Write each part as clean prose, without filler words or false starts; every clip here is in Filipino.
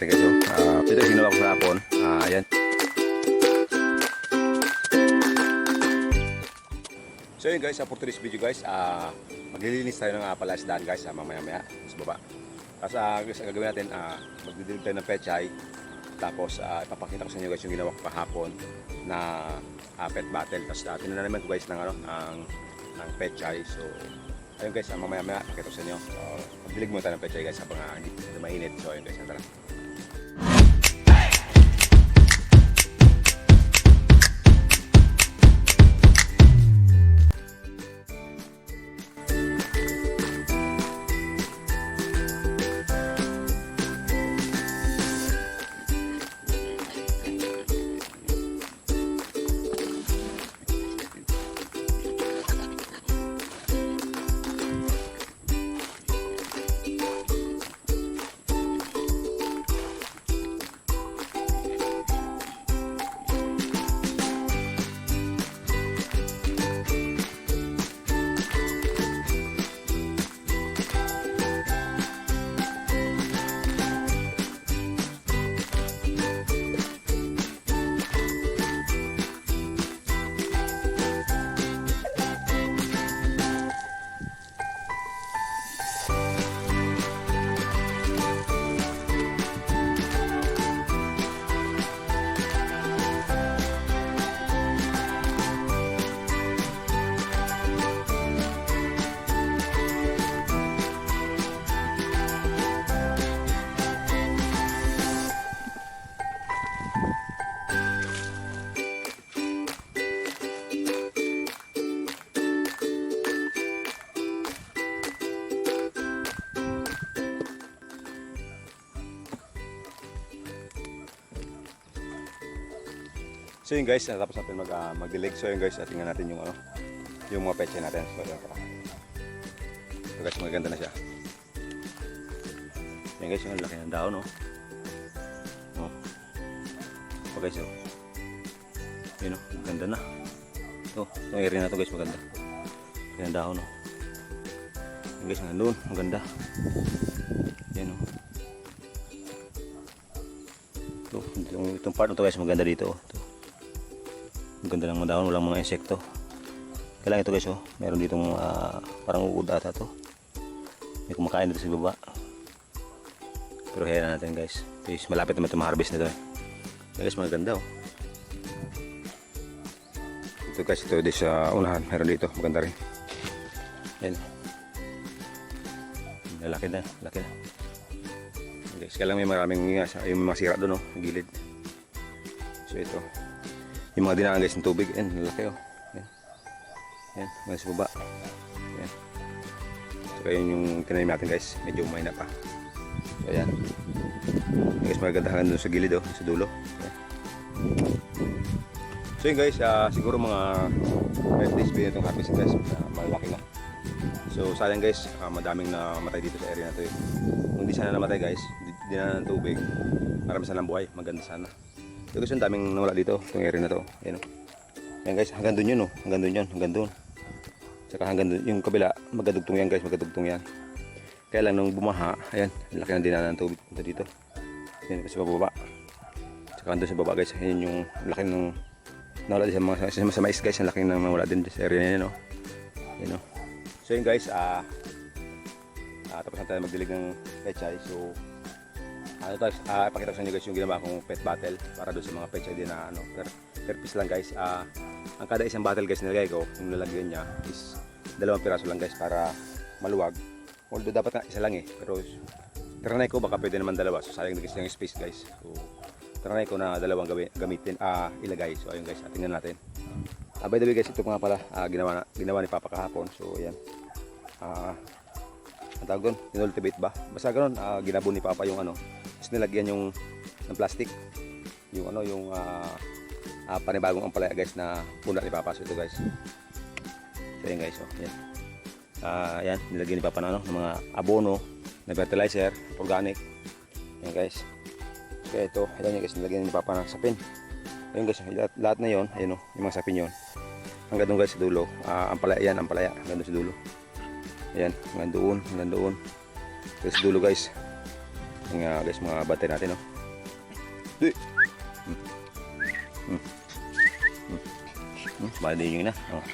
natin guys. Ito yung ginawa ko sa hapon. Ayan. So yun guys, for today's video guys, maglilinis tayo ng palasdaan guys, mamaya-maya sa baba. Tapos guys, ang gagawin natin, magdidilig tayo ng pechay. Tapos ipapakita ko sa inyo guys yung ginawa ko kahapon na pet battle. Tapos tinanaman ko guys ng, ng pechay. So ayun guys, mamaya-maya pakita ko sa inyo. Magdilig muna tayo ng pechay guys habang hindi mainit. So ayun guys, tara. So yun guys, natapos natin magdilig. So yun guys, tingnan natin yung mga pechay natin. So yun, so guys, maganda na siya. Yun guys, yung laki ng daon, no? So guys, yun, maganda na. Itong area na to guys, maganda. Laki ng daon, no? Yun guys, nandun, maganda. Yan, no? Itong part na to guys, maganda dito. Ang ganda ng dahon, walang mga insekto. Kailangan ito guys, meron ditong parang uod ata to. May kumakain dito sa baba. Pero hayaan natin guys. Guys, malapit naman ito ma-harvest nito. Guys, maganda Ito guys, ito dito sa unahan. Meron dito, maganda rin. Yan. Laki na. Guys, kailangan may maraming yung mga sira doon, yung gilid. So ito. Yung mga dinaan guys ng tubig, yan, lalaki yan, mga sa baba, yan. So yun yung tinanim natin guys, medyo mahina pa. So yan, guys, magaganda doon sa gilid, sa dulo, yan. So yun guys, siguro mga 5 days pa itong harvest guys, malaki na. So sayang guys, madaming namatay dito sa area na to Kung di sana namatay guys, dinaan ng tubig, marami sanang buhay, maganda sana. So guys, ang daming nawala dito, itong area na to. Ayan, yan guys, hanggang doon yun, hanggang doon. Saka hanggang doon, yung kabila, magadugtong yan guys, magadugtong yan. Kaya lang nung bumaha, ayan, laki ng dinaanan ng tubig dito. Ayan, kasi bababa. Saka doon sa baba guys, ayan yung laki ng nawala din sa mais guys, ang laki ng nawala din sa area na yan, Ayan, So yun guys, tapos na tayo magdilig ng pechay. So ipakita ko sa inyo guys yung ginawa kong pet battle para doon sa mga pechay din na per piece lang guys. Ang kada isang battle guys nilagay ko, yung lalagyan niya is 2 piraso lang guys para maluwag. Although dapat nga isa lang pero trinay ko baka pwede naman 2, so sayang guys yung space guys. So trinay ko na 2 gamitin, ilagay. So ayun guys, tingnan natin. By the way guys, ito nga pala ginawa ni Papa kahapon. So ayan, ang tawag doon, inultivate ba? Basta ganoon, ginabon ni Papa yung tapos nilagyan yung ng plastic, yung panibagong ampalaya guys na puna ni Papa. So ito guys, so yan guys, yan. Yan, nilagyan ni Papa ng mga abono, na fertilizer, organic. Yan guys. Kaya ito, ayan guys, nilagyan ni Papa ng sapin. Ayun guys, lahat na yon, ayun yung mga sapin yon. Hanggang doon guys sa dulo, ampalaya yan, ampalaya, hanggang doon sa dulo. Ayan, hanggang doon. Sa dulo guys. Yung guys, mga bantay natin, no? Di! Bali nyo na. Oh.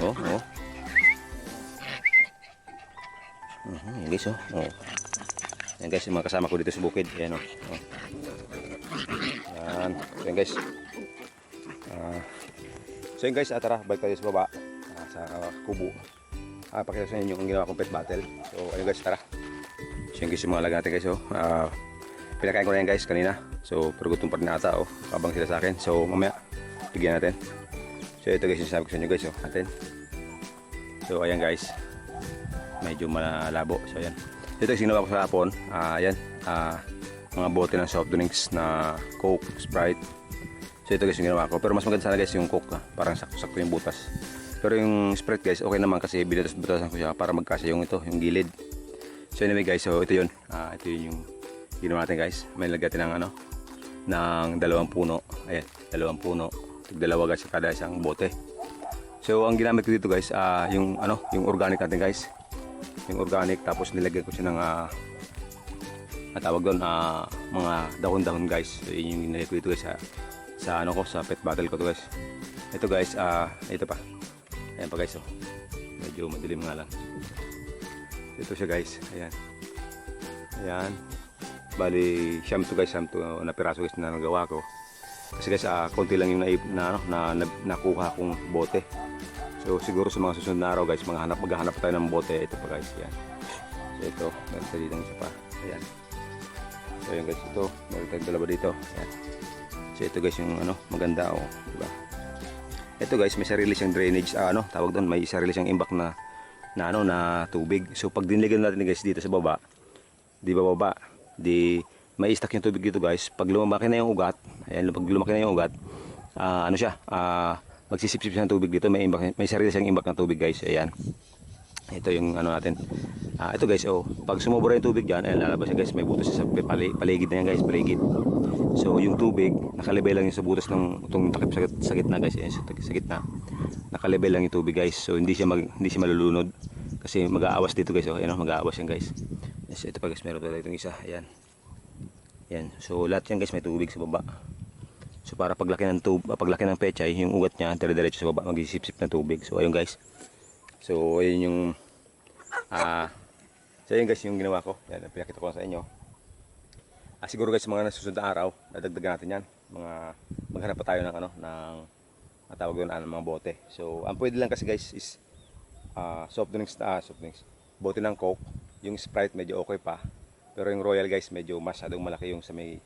Oh. Yan guys, oh. Yan guys, yung mga kasama ko dito sa bukid. Yan, oh. Yan. So yan guys. So yan guys, tara, balik tayo sa baba. Sa kubo. Pakita sa inyo yung ginawa kong pet battle. So ayun guys, tara. So yan guys, yung mga alaga natin guys, oh. Pinakain ko na yan guys kanina. So pero gutom pa rin ata, oh. Habang sila sa akin. So mamaya, bigyan natin. So ito guys, yung sabi ko sa inyo guys, oh. Atin. So ayan guys. Medyo malabo. So ayan. Ito yung ginawa ko sa hapon. Ayan. Mga bote ng soft drinks na Coke, Sprite. So ito guys yung ginawa ko. Pero mas maganda sana guys yung Coke. Parang sakto-sakto yung butas. Pero yung Sprite guys, okay naman kasi binatas-butasan ko siya para magkasya yung ito, yung gilid. So anyway guys, so ito yun. Ito yun yung ginawa natin guys. May lagyan ng ano, ng 2 puno. Ayan, 2 puno. Dalawa guys sa kada isang bote. So ang ginamit ko dito guys, yung ano, yung organic natin guys. Yung organic, tapos nilagyan ko siya ng tawag doon, mga dahon-dahon guys. So yun yung nilagay ko dito guys sa ano ko, sa pet battle ko to guys. Ito guys, ito pa. Ayan pa guys, oh. Medyo madilim nga lang. Ito siya guys, ayan. Ayan. Bali, siyam to guys, na piraso guys na nagawa ko. Kasi guys, konti lang yung nakuha kong bote. So siguro sa mga susunod na araw guys, maghahanap tayo ng bote. Ito pa guys, yan. So ito, meron tayo dito isa pa. Ayan. So yun guys, ito, meron tayong dalawa dito. Ayan. So ito guys yung ano, maganda, oh, diba? Ito guys, may sarili siyang drainage, tawag doon, may sarili siyang imbak na tubig. So pag diniligan natin guys dito sa baba, di ba baba, may stuck yung tubig dito guys. Pag lumaki na yung ugat, ayan, pag lumaki na yung ugat, ano siya, magsisipsip siya ng tubig dito. May sarili siyang imbak ng tubig guys. Ayan. Ito yung ano natin. Ito guys, oh, pag sumobra yung tubig diyan, ayan, lalabas siya guys. May butas sa paligid na yan guys, paligid. So yung tubig, nakalibay lang yung sa butas ng itong takip sa gitna guys. Ayan, sa gitna. Nakalibay lang yung tubig guys. So hindi siya malulunod kasi mag-aawas dito guys. Oh, ayan, mag-aawas yan guys. Yes, ito pa guys, meron pa itong isa. Ayan. Yan. So lahat yan guys may tubig sa baba. So para paglaki ng pechay, yung ugat niya dire-diretso sa baba, magsisipsip ng tubig. So ayun guys. So ayun yung so ayun guys yung ginawa ko. Yan, pinakita ko sa inyo. Siguro guys mga nasusunod na araw, dadagdagan natin yan. Maghanap pa tayo ng tawag doon mga bote. So ang pwede lang kasi guys is soft drinks. Bote ng Coke, yung Sprite medyo okay pa. Pero yung Royal guys, medyo masyadong malaki yung sa may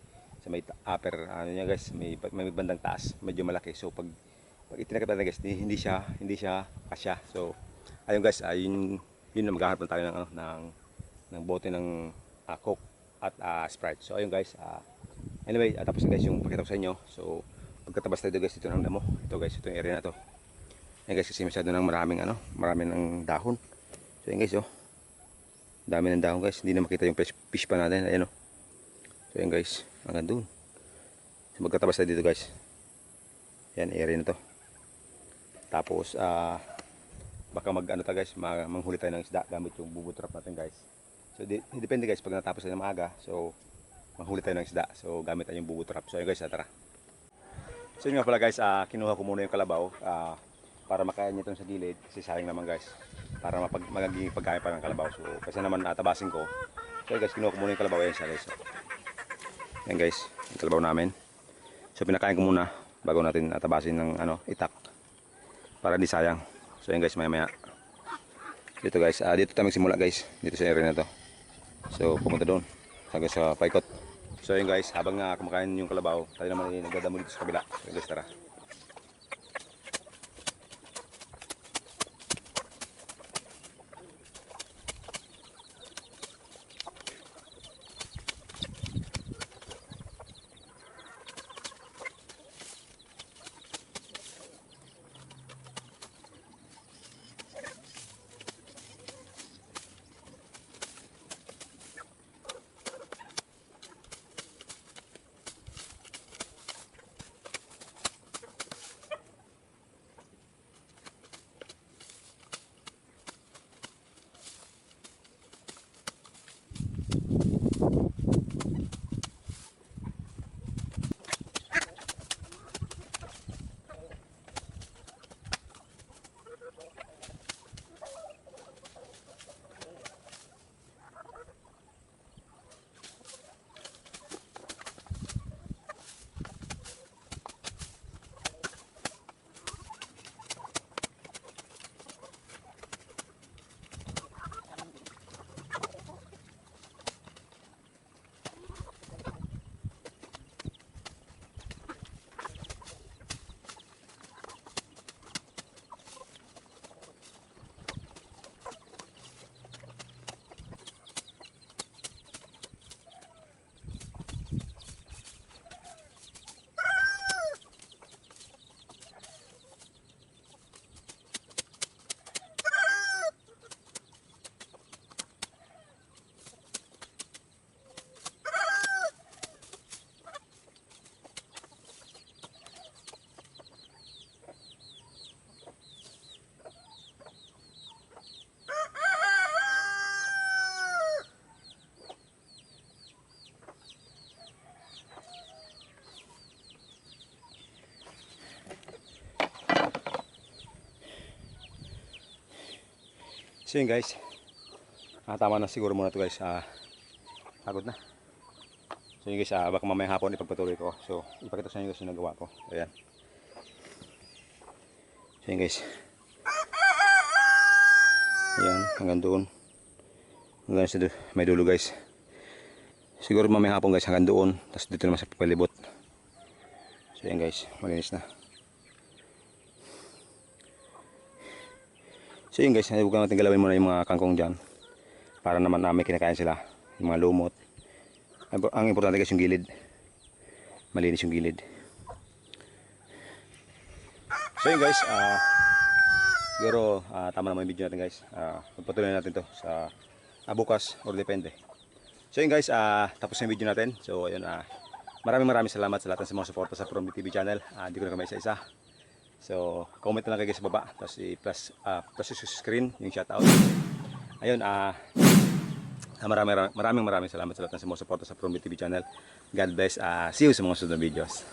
upper, niya guys, may bandang taas, medyo malaki. So pag itinakip natin guys, hindi siya kasya. So ayun guys, yun na maghahanap tayo ng bote ng Coke at Sprite. So ayun guys, anyway, tapos na guys yung pakita ko sa inyo. So pagkatabas tayo guys dito ng damo, ito guys, ito yung area na to. Ayun guys, kasi masyado ng maraming ng dahon. So ayun guys, oh, dami ng dahon guys, hindi na makita yung fish pa natin. Ayan, oh. So ayun guys, hanggang doon. So magkatabas tayo dito guys. Yan, area na to. Tapos baka guys, manghuli tayo ng isda gamit yung bubut trap natin guys. So depende guys, pag natapos tayo ng maaga, so manghuli tayo ng isda. So gamit tayo yung bubut trap. So ayun guys, tara. So yun nga pala guys, kinuha ko muna yung kalabaw para makain niya itong sa gilid. Kasi sayang naman guys, para magiging pagkain pa ng kalabaw. So kasi naman natabasin ko. So guys, kinuha ko muna yung kalabaw. Ayan siya guys. Yan guys, yung kalabaw namin. So pinakain ko muna bago natin atabasin ng itak para di sayang. So yan guys, maya dito guys, dito tayo magsimula guys, dito sa area na to. So pumunta doon hanggang sa paikot. So yun guys, habang kumakain yung kalabaw, tayo naman ay nagdadamo dito sa kabila. So guys, tara. So yun guys, tama na siguro muna to guys. Pagod na. So yun guys, baka mamaya hapon ipagpatuloy ko. So ipakita sa inyo guys yung nagawa ko. Ayan. So yun guys. Ayan, hanggang doon. Hanggang sa may dulo guys. Siguro mamaya hapon guys hanggang doon. Tapos dito naman sa palibot. So yun guys, malinis na. So yun guys, huwag natin galawin muna yung mga kangkong dyan. Para naman may kinakain sila. Yung mga lumot. Ang importante guys yung gilid. Malinis yung gilid. So yun guys, siguro tama naman yung video natin guys. Magpatuloy natin to sa bukas or depende. So yun guys, tapos na yung video natin. So ayun, maraming salamat sa lahat ng mga suporta sa From TV channel. Hindi ko na kamay isa-isa. So comment na lang kayo guys sa baba. Tapos i-plus yung screen, yung shoutout. Ayun, maraming salamat sa lahat ng mga suporta sa From TV channel. God bless. See you sa mga susunod na videos.